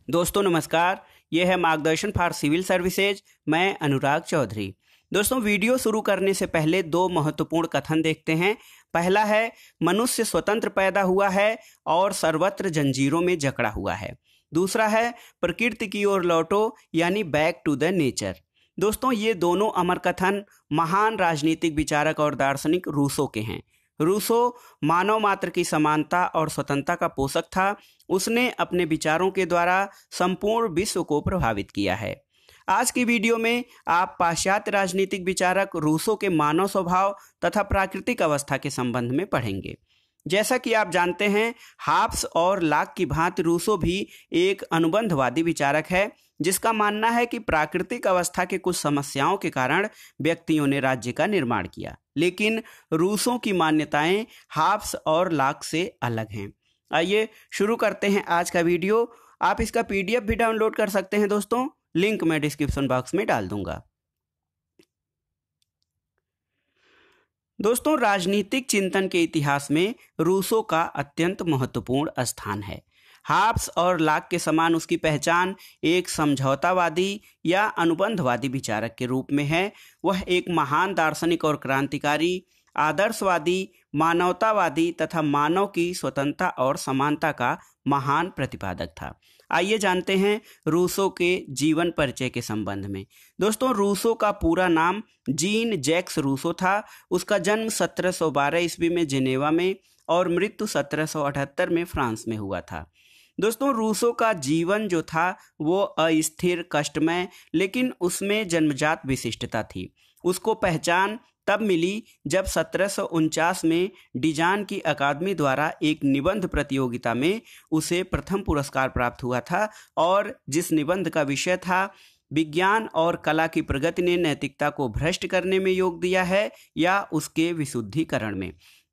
दोस्तों नमस्कार, ये है मार्गदर्शन फॉर सिविल सर्विसेज। मैं अनुराग चौधरी। दोस्तों वीडियो शुरू करने से पहले दो महत्वपूर्ण कथन देखते हैं। पहला है, मनुष्य स्वतंत्र पैदा हुआ है और सर्वत्र जंजीरों में जकड़ा हुआ है। दूसरा है, प्रकृति की ओर लौटो, यानी बैक टू द नेचर। दोस्तों ये दोनों अमर कथन महान राजनीतिक विचारक और दार्शनिक रूसो के हैं। रूसो मानव मात्र की समानता और स्वतंत्रता का पोषक था। उसने अपने विचारों के द्वारा संपूर्ण विश्व को प्रभावित किया है। आज की वीडियो में आप पाश्चात्य राजनीतिक विचारक रूसो के मानव स्वभाव तथा प्राकृतिक अवस्था के संबंध में पढ़ेंगे। जैसा कि आप जानते हैं, हाब्स और लाक की भांति रूसो भी एक अनुबंधवादी विचारक है, जिसका मानना है कि प्राकृतिक अवस्था के कुछ समस्याओं के कारण व्यक्तियों ने राज्य का निर्माण किया। लेकिन रूसों की मान्यताएं हाब्स और लाक से अलग हैं। आइए शुरू करते हैं आज का वीडियो। आप इसका पीडीएफ भी डाउनलोड कर सकते हैं दोस्तों, लिंक मैं डिस्क्रिप्शन बॉक्स में डाल दूंगा। दोस्तों राजनीतिक चिंतन के इतिहास में रूसो का अत्यंत महत्वपूर्ण स्थान है। हाब्स और लाक के समान उसकी पहचान एक समझौतावादी या अनुबंधवादी विचारक के रूप में है। वह एक महान दार्शनिक और क्रांतिकारी, आदर्शवादी, मानवतावादी तथा मानव की स्वतंत्रता और समानता का महान प्रतिपादक था। आइए जानते हैं रूसो के जीवन परिचय के संबंध में। दोस्तों रूसो का पूरा नाम जीन जैक्स रूसो था। उसका जन्म 1712 ईस्वी में जिनेवा में और मृत्यु 1778 में फ्रांस में हुआ था। दोस्तों रूसो का जीवन जो था वो अस्थिर, कष्टमय, लेकिन उसमें जन्मजात विशिष्टता थी। उसको पहचान तब मिली जब 1749 में डिजान की अकादमी द्वारा एक निबंध प्रतियोगिता में उसे प्रथम पुरस्कार प्राप्त हुआ था, और जिस निबंध का विषय था विज्ञान और कला की प्रगति ने नैतिकता को भ्रष्ट करने में योग दिया है या उसके विशुद्धिकरण में।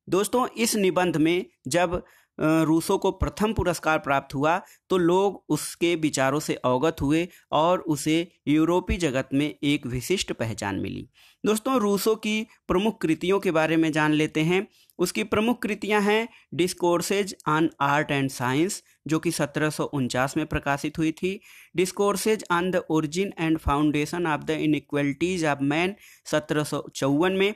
दोस्तों इस निबंध में जब रूसो को प्रथम पुरस्कार प्राप्त हुआ तो लोग उसके विचारों से अवगत हुए और उसे यूरोपीय जगत में एक विशिष्ट पहचान मिली। दोस्तों रूसो की प्रमुख कृतियों के बारे में जान लेते हैं। उसकी प्रमुख कृतियां हैं discourses on art and science, जो कि 1749 में प्रकाशित हुई थी। Discourses on the origin and foundation of the inequalities of man 1754 में।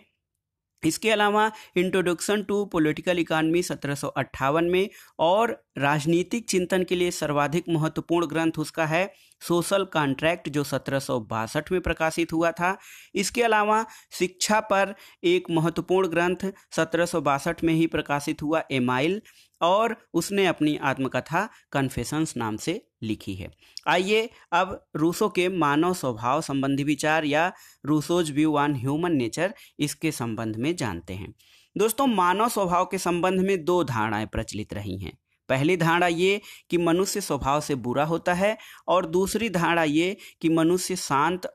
इसके अलावा इंट्रोडक्शन टू पॉलिटिकल इकोनॉमी 1758 में, और राजनीतिक चिंतन के लिए सर्वाधिक महत्वपूर्ण ग्रंथ उसका है सोशल कॉन्ट्रैक्ट, जो 1762 में प्रकाशित हुआ था। इसके अलावा शिक्षा पर एक महत्वपूर्ण ग्रंथ 1762 में ही प्रकाशित हुआ, एमाइल, और उसने अपनी आत्मकथा कन्फेशंस नाम से लिखी है। आइए अब रूसो के मानव स्वभाव संबंधी विचार या रूसोज व्यू ऑन ह्यूमन नेचर, इसके संबंध में जानते हैं। दोस्तों मानव स्वभाव के संबंध में दो धारणाएं प्रचलित रही हैं। पहली धारणा ये कि मनुष्य स्वभाव से बुरा होता है, और दूसरी धारणा ये कि मनुष्य शांत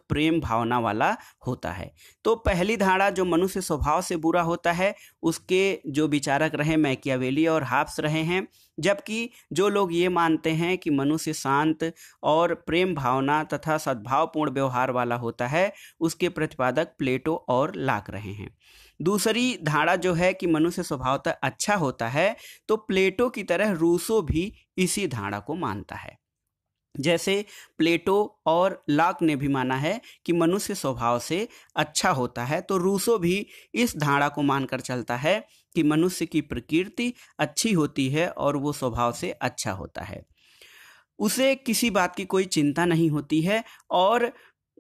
प्रेम भावना वाला होता है। तो पहली धारणा जो मनुष्य स्वभाव से बुरा होता है, उसके जो विचारक रहे मैकियावेली और हाब्स रहे हैं, जबकि जो लोग ये मानते हैं कि मनुष्य शांत और प्रेम भावना तथा सद्भावपूर्ण व्यवहार वाला होता है, उसके प्रतिपादक प्लेटो और लाक रहे हैं। दूसरी धारणा जो है कि मनुष्य स्वभावतः अच्छा होता है, तो प्लेटो की तरह रूसो भी इसी धारणा को मानता है। जैसे प्लेटो और लाक ने भी माना है कि मनुष्य स्वभाव से अच्छा होता है, तो रूसो भी इस धारणा को मानकर चलता है कि मनुष्य की प्रकृति अच्छी होती है और वो स्वभाव से अच्छा होता है। उसे किसी बात की कोई चिंता नहीं होती है, और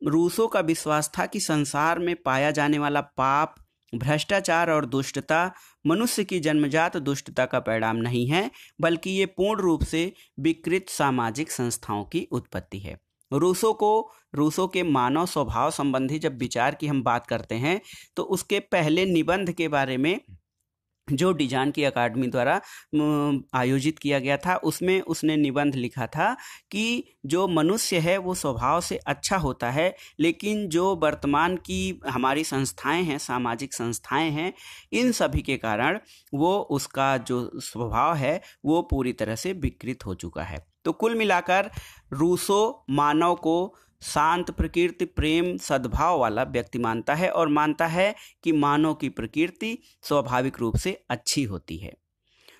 रूसो का विश्वास था कि संसार में पाया जाने वाला पाप, भ्रष्टाचार और दुष्टता मनुष्य की जन्मजात दुष्टता का परिणाम नहीं है, बल्कि ये पूर्ण रूप से विकृत सामाजिक संस्थाओं की उत्पत्ति है। रूसो के मानव स्वभाव संबंधी जब विचार की हम बात करते हैं, तो उसके पहले निबंध के बारे में जो डिजान की अकादमी द्वारा आयोजित किया गया था, उसमें उसने निबंध लिखा था कि जो मनुष्य है वो स्वभाव से अच्छा होता है, लेकिन जो वर्तमान की हमारी संस्थाएं हैं, सामाजिक संस्थाएं हैं, इन सभी के कारण वो उसका जो स्वभाव है वो पूरी तरह से विकृत हो चुका है। तो कुल मिलाकर रूसो मानव को शांत प्रकृति, प्रेम, सद्भाव वाला व्यक्ति मानता है, और मानता है कि मानव की प्रकृति स्वाभाविक रूप से अच्छी होती है।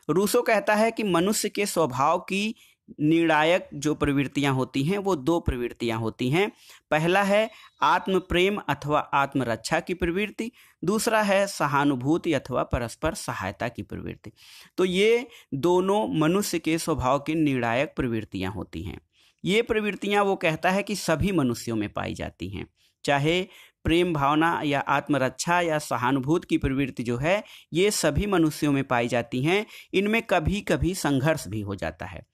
रूसो कहता है कि मनुष्य के स्वभाव की निर्णायक जो प्रवृत्तियां होती हैं वो दो प्रवृत्तियां होती हैं। पहला है आत्म प्रेम अथवा आत्मरक्षा की प्रवृत्ति, दूसरा है सहानुभूति अथवा परस्पर सहायता की प्रवृत्ति। तो ये दोनों मनुष्य के स्वभाव की निर्णायक प्रवृत्तियां होती हैं। ये प्रवृत्तियां वो कहता है कि सभी मनुष्यों में पाई जाती हैं, चाहे प्रेम भावना या आत्मरक्षा या सहानुभूति की प्रवृत्ति जो है ये सभी मनुष्यों में पाई जाती हैं। इनमें कभी कभी संघर्ष भी हो जाता है।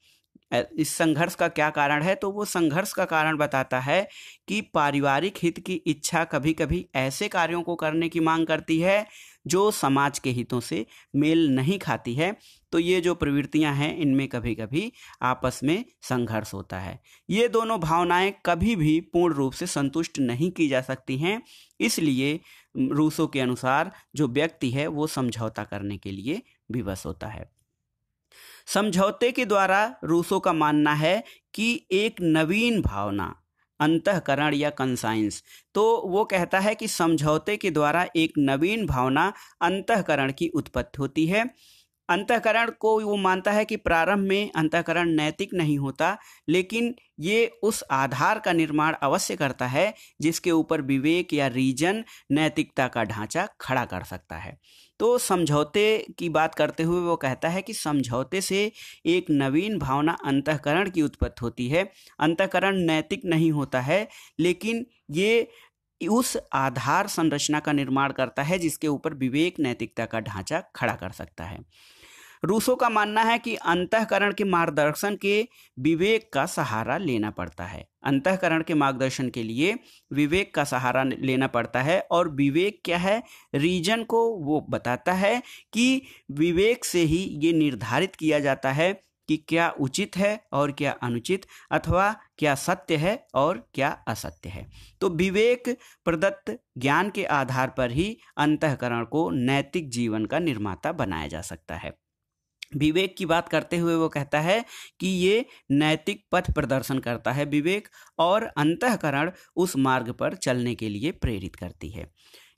इस संघर्ष का क्या कारण है, तो वो संघर्ष का कारण बताता है कि पारिवारिक हित की इच्छा कभी कभी ऐसे कार्यों को करने की मांग करती है जो समाज के हितों से मेल नहीं खाती है। तो ये जो प्रवृत्तियां हैं इनमें कभी कभी आपस में संघर्ष होता है। ये दोनों भावनाएं कभी भी पूर्ण रूप से संतुष्ट नहीं की जा सकती हैं। इसलिए रूसो के अनुसार जो व्यक्ति है वो समझौता करने के लिए विवश होता है। समझौते के द्वारा रूसो का मानना है कि एक नवीन भावना अंतःकरण या कंसाइंस, तो वो कहता है कि समझौते के द्वारा एक नवीन भावना अंतःकरण की उत्पत्ति होती है। अंतःकरण को वो मानता है कि प्रारंभ में अंतःकरण नैतिक नहीं होता, लेकिन ये उस आधार का निर्माण अवश्य करता है जिसके ऊपर विवेक या रीजन नैतिकता का ढांचा खड़ा कर सकता है। तो समझौते की बात करते हुए वो कहता है कि समझौते से एक नवीन भावना अंतःकरण की उत्पत्ति होती है। अंतःकरण नैतिक नहीं होता है, लेकिन ये उस आधार संरचना का निर्माण करता है जिसके ऊपर विवेक नैतिकता का ढांचा खड़ा कर सकता है। रूसो का मानना है कि अंतःकरण के मार्गदर्शन के विवेक का सहारा लेना पड़ता है। अंतःकरण के मार्गदर्शन के लिए विवेक का सहारा लेना पड़ता है। और विवेक क्या है, रीजन को वो बताता है कि विवेक से ही ये निर्धारित किया जाता है कि क्या उचित है और क्या अनुचित, अथवा क्या सत्य है और क्या असत्य है। तो विवेक प्रदत्त ज्ञान के आधार पर ही अंतःकरण को नैतिक जीवन का निर्माता बनाया जा सकता है। विवेक की बात करते हुए वो कहता है कि ये नैतिक पथ प्रदर्शन करता है विवेक, और अंतःकरण उस मार्ग पर चलने के लिए प्रेरित करती है।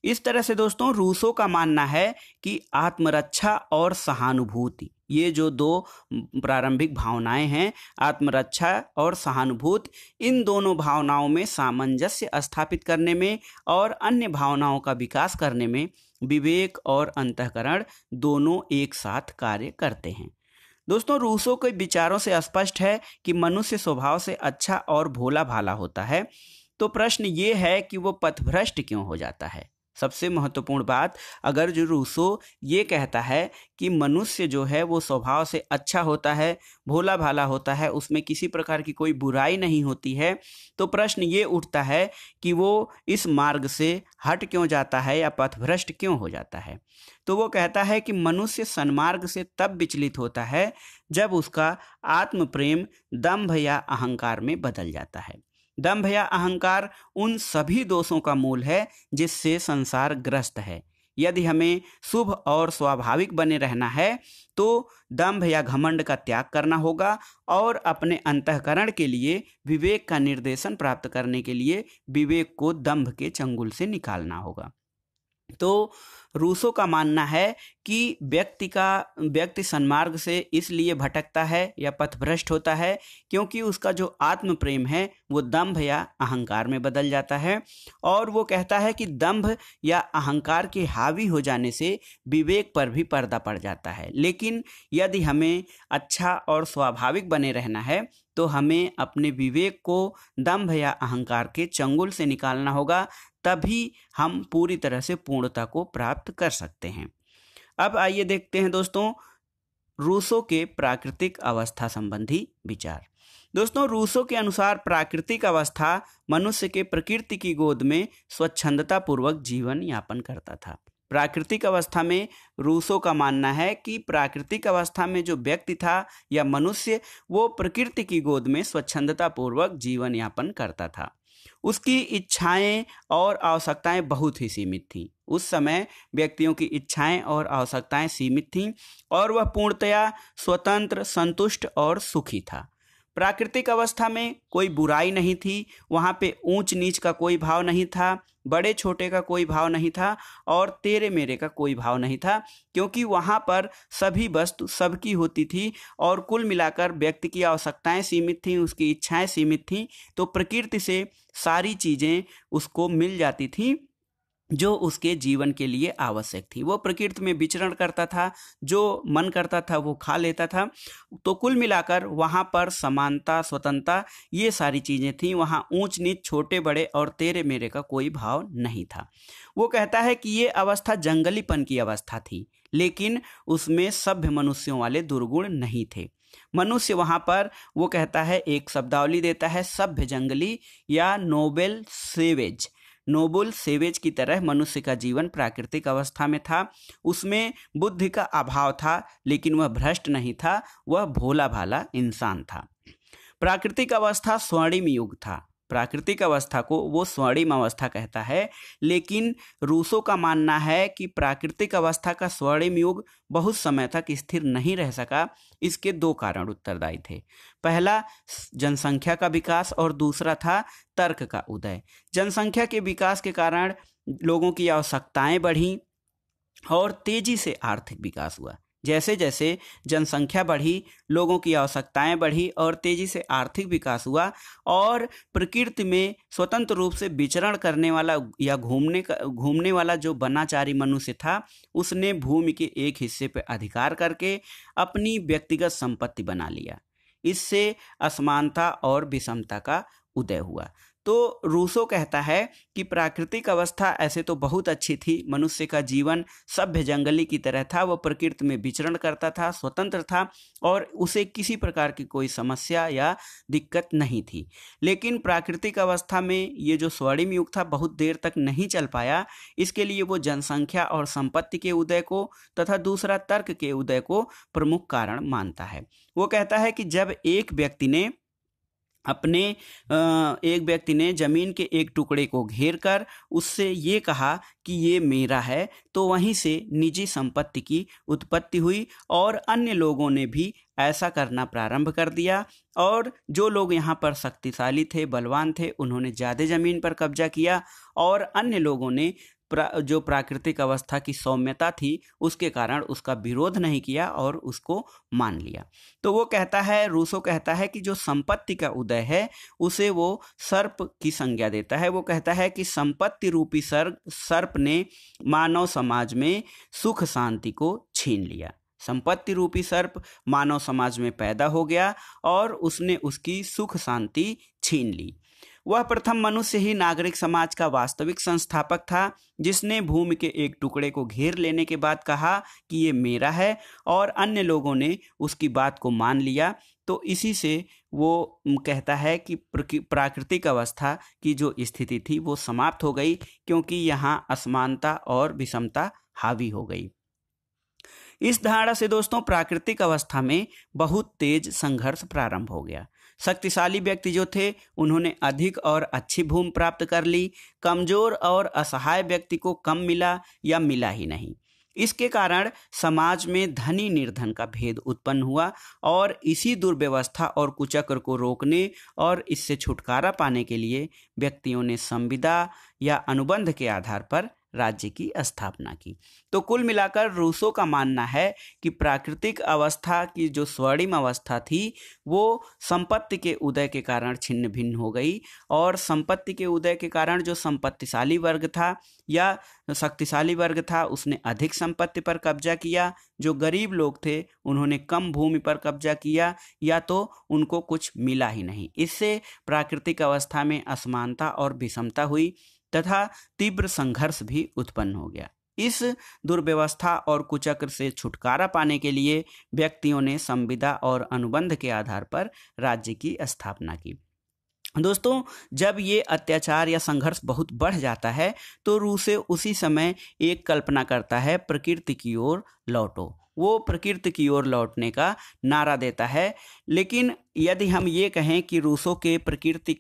इस तरह से दोस्तों रूसो का मानना है कि आत्मरक्षा और सहानुभूति, ये जो दो प्रारंभिक भावनाएं हैं, आत्मरक्षा और सहानुभूति, इन दोनों भावनाओं में सामंजस्य स्थापित करने में और अन्य भावनाओं का विकास करने में विवेक और अंतःकरण दोनों एक साथ कार्य करते हैं। दोस्तों रूसो के विचारों से स्पष्ट है कि मनुष्य स्वभाव से अच्छा और भोला भाला होता है। तो प्रश्न ये है कि वो पथभ्रष्ट क्यों हो जाता है। सबसे महत्वपूर्ण बात, अगर जो रूसो ये कहता है कि मनुष्य जो है वो स्वभाव से अच्छा होता है, भोला भाला होता है, उसमें किसी प्रकार की कोई बुराई नहीं होती है, तो प्रश्न ये उठता है कि वो इस मार्ग से हट क्यों जाता है या पथभ्रष्ट क्यों हो जाता है। तो वो कहता है कि मनुष्य सन्मार्ग से तब विचलित होता है जब उसका आत्म प्रेम दंभ या अहंकार में बदल जाता है। दंभ या अहंकार उन सभी दोषों का मूल है जिससे संसार ग्रस्त है। यदि हमें शुभ और स्वाभाविक बने रहना है तो दंभ या घमंड का त्याग करना होगा और अपने अंतःकरण के लिए विवेक का निर्देशन प्राप्त करने के लिए विवेक को दंभ के चंगुल से निकालना होगा। तो रूसो का मानना है कि व्यक्ति सन्मार्ग से इसलिए भटकता है या पथभ्रष्ट होता है क्योंकि उसका जो आत्म प्रेम है वो दंभ या अहंकार में बदल जाता है। और वो कहता है कि दंभ या अहंकार के हावी हो जाने से विवेक पर भी पर्दा पड़ जाता है। लेकिन यदि हमें अच्छा और स्वाभाविक बने रहना है तो हमें अपने विवेक को दंभ या अहंकार के चंगुल से निकालना होगा, तभी हम पूरी तरह से पूर्णता को प्राप्त कर सकते हैं। अब आइए देखते हैं दोस्तों रूसो के प्राकृतिक अवस्था संबंधी विचार। दोस्तों रूसो के अनुसार प्राकृतिक अवस्था मनुष्य के प्रकृति की गोद में स्वच्छंदता पूर्वक जीवन यापन करता था। प्राकृतिक अवस्था में रूसो का मानना है कि प्राकृतिक अवस्था में जो व्यक्ति था या मनुष्य, वो प्रकृति की गोद में स्वच्छंदता पूर्वक जीवन यापन करता था। उसकी इच्छाएं और आवश्यकताएं बहुत ही सीमित थीं। उस समय व्यक्तियों की इच्छाएं और आवश्यकताएं सीमित थीं और वह पूर्णतया स्वतंत्र, संतुष्ट और सुखी था। प्राकृतिक अवस्था में कोई बुराई नहीं थी, वहाँ पे ऊंच नीच का कोई भाव नहीं था, बड़े छोटे का कोई भाव नहीं था और तेरे मेरे का कोई भाव नहीं था, क्योंकि वहाँ पर सभी वस्तु सबकी होती थी और कुल मिलाकर व्यक्ति की आवश्यकताएं सीमित थीं, उसकी इच्छाएं सीमित थीं, तो प्रकृति से सारी चीज़ें उसको मिल जाती थी जो उसके जीवन के लिए आवश्यक थी। वो प्रकृति में विचरण करता था, जो मन करता था वो खा लेता था। तो कुल मिलाकर वहाँ पर समानता, स्वतंत्रता, ये सारी चीज़ें थीं। वहाँ ऊंच नीच, छोटे बड़े और तेरे मेरे का कोई भाव नहीं था। वो कहता है कि ये अवस्था जंगलीपन की अवस्था थी, लेकिन उसमें सभ्य मनुष्यों वाले दुर्गुण नहीं थे। मनुष्य वहाँ पर, वो कहता है, एक शब्दावली देता है, सभ्य जंगली या नोबल सेवेज। नोबल सेवेज की तरह मनुष्य का जीवन प्राकृतिक अवस्था में था। उसमें बुद्धि का अभाव था, लेकिन वह भ्रष्ट नहीं था, वह भोला भाला इंसान था। प्राकृतिक अवस्था स्वर्णिम युग था। प्राकृतिक अवस्था को वो स्वर्णिम अवस्था कहता है, लेकिन रूसो का मानना है कि प्राकृतिक अवस्था का स्वर्णिम युग बहुत समय तक स्थिर नहीं रह सका। इसके दो कारण उत्तरदायी थे। पहला जनसंख्या का विकास और दूसरा था तर्क का उदय। जनसंख्या के विकास के कारण लोगों की आवश्यकताएं बढ़ी और तेजी से आर्थिक विकास हुआ। जैसे जैसे जनसंख्या बढ़ी, लोगों की आवश्यकताएं बढ़ी और तेजी से आर्थिक विकास हुआ और प्रकृति में स्वतंत्र रूप से विचरण करने वाला या घूमने वाला जो वनाचारी मनुष्य था, उसने भूमि के एक हिस्से पर अधिकार करके अपनी व्यक्तिगत संपत्ति बना लिया। इससे असमानता और विषमता का उदय हुआ। तो रूसो कहता है कि प्राकृतिक अवस्था ऐसे तो बहुत अच्छी थी, मनुष्य का जीवन सभ्य जंगली की तरह था, वह प्रकृति में विचरण करता था, स्वतंत्र था और उसे किसी प्रकार की कोई समस्या या दिक्कत नहीं थी। लेकिन प्राकृतिक अवस्था में ये जो स्वर्णिम युग था बहुत देर तक नहीं चल पाया। इसके लिए वो जनसंख्या और संपत्ति के उदय को तथा दूसरा तर्क के उदय को प्रमुख कारण मानता है। वो कहता है कि जब एक व्यक्ति ने जमीन के एक टुकड़े को घेर कर उससे ये कहा कि ये मेरा है, तो वहीं से निजी संपत्ति की उत्पत्ति हुई और अन्य लोगों ने भी ऐसा करना प्रारंभ कर दिया। और जो लोग यहाँ पर शक्तिशाली थे, बलवान थे, उन्होंने ज़्यादा जमीन पर कब्जा किया और अन्य लोगों ने जो प्राकृतिक अवस्था की सौम्यता थी उसके कारण उसका विरोध नहीं किया और उसको मान लिया। तो वो कहता है, रूसो कहता है कि जो संपत्ति का उदय है उसे वो सर्प की संज्ञा देता है। वो कहता है कि संपत्ति रूपी सर्प ने मानव समाज में सुख शांति को छीन लिया। संपत्ति रूपी सर्प मानव समाज में पैदा हो गया और उसने उसकी सुख शांति छीन ली। वह प्रथम मनुष्य ही नागरिक समाज का वास्तविक संस्थापक था, जिसने भूमि के एक टुकड़े को घेर लेने के बाद कहा कि ये मेरा है और अन्य लोगों ने उसकी बात को मान लिया। तो इसी से वो कहता है कि प्राकृतिक अवस्था की जो स्थिति थी वो समाप्त हो गई, क्योंकि यहाँ असमानता और विषमता हावी हो गई। इस धारणा से दोस्तों प्राकृतिक अवस्था में बहुत तेज संघर्ष प्रारंभ हो गया। शक्तिशाली व्यक्ति जो थे उन्होंने अधिक और अच्छी भूमि प्राप्त कर ली, कमजोर और असहाय व्यक्ति को कम मिला या मिला ही नहीं। इसके कारण समाज में धनी निर्धन का भेद उत्पन्न हुआ और इसी दुर्व्यवस्था और कुचक्र को रोकने और इससे छुटकारा पाने के लिए व्यक्तियों ने संविदा या अनुबंध के आधार पर राज्य की स्थापना की। तो कुल मिलाकर रूसो का मानना है कि प्राकृतिक अवस्था की जो स्वर्णिम अवस्था थी वो संपत्ति के उदय के कारण छिन्न भिन्न हो गई और संपत्ति के उदय के कारण जो संपत्तिशाली वर्ग था या शक्तिशाली वर्ग था उसने अधिक संपत्ति पर कब्जा किया, जो गरीब लोग थे उन्होंने कम भूमि पर कब्जा किया या तो उनको कुछ मिला ही नहीं। इससे प्राकृतिक अवस्था में असमानता और विषमता हुई तथा तीव्र संघर्ष भी उत्पन्न हो गया। इस दुर्व्यवस्था और कुचक्र से छुटकारा पाने के लिए व्यक्तियों ने संविदा और अनुबंध के आधार पर राज्य की स्थापना की। दोस्तों, जब ये अत्याचार या संघर्ष बहुत बढ़ जाता है तो रूसो उसी समय एक कल्पना करता है, प्रकृति की ओर लौटो। वो प्रकृति की ओर लौटने का नारा देता है। लेकिन यदि हम ये कहें कि रूसो के प्रकृति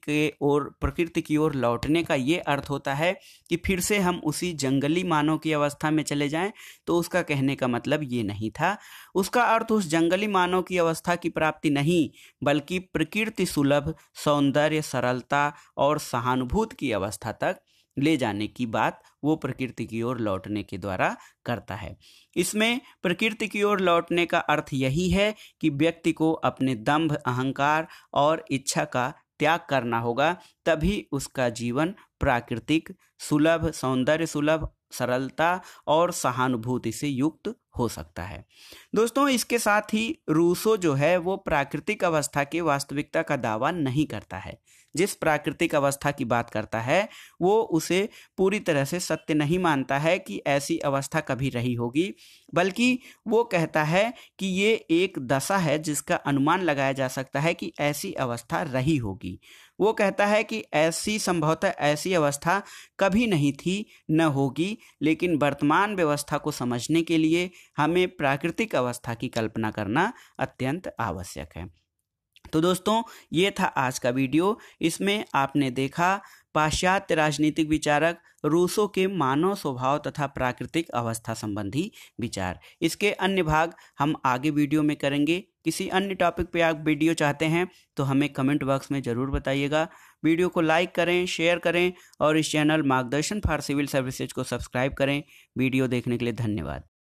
की ओर लौटने का ये अर्थ होता है कि फिर से हम उसी जंगली मानव की अवस्था में चले जाएं, तो उसका कहने का मतलब ये नहीं था। उसका अर्थ उस जंगली मानव की अवस्था की प्राप्ति नहीं, बल्कि प्रकृति सुलभ सौंदर्य, सरलता और सहानुभूति की अवस्था तक ले जाने की बात वो प्रकृति की ओर लौटने के द्वारा करता है। इसमें प्रकृति की ओर लौटने का अर्थ यही है कि व्यक्ति को अपने दंभ, अहंकार और इच्छा का त्याग करना होगा, तभी उसका जीवन प्राकृतिक सुलभ, सौंदर्य सुलभ, सरलता और सहानुभूति से युक्त हो सकता है। दोस्तों, इसके साथ ही रूसो जो है वो प्राकृतिक अवस्था की वास्तविकता का दावा नहीं करता है। जिस प्राकृतिक अवस्था की बात करता है वो उसे पूरी तरह से सत्य नहीं मानता है कि ऐसी अवस्था कभी रही होगी, बल्कि वो कहता है कि ये एक दशा है जिसका अनुमान लगाया जा सकता है कि ऐसी अवस्था रही होगी। वो कहता है कि ऐसी संभवतः ऐसी अवस्था कभी नहीं थी, न होगी, लेकिन वर्तमान व्यवस्था को समझने के लिए हमें प्राकृतिक अवस्था की कल्पना करना अत्यंत आवश्यक है। तो दोस्तों, ये था आज का वीडियो। इसमें आपने देखा पाश्चात्य राजनीतिक विचारक रूसो के मानव स्वभाव तथा प्राकृतिक अवस्था संबंधी विचार। इसके अन्य भाग हम आगे वीडियो में करेंगे। किसी अन्य टॉपिक पे आप वीडियो चाहते हैं तो हमें कमेंट बॉक्स में ज़रूर बताइएगा। वीडियो को लाइक करें, शेयर करें और इस चैनल मार्गदर्शन फॉर सिविल सर्विसेज को सब्सक्राइब करें। वीडियो देखने के लिए धन्यवाद।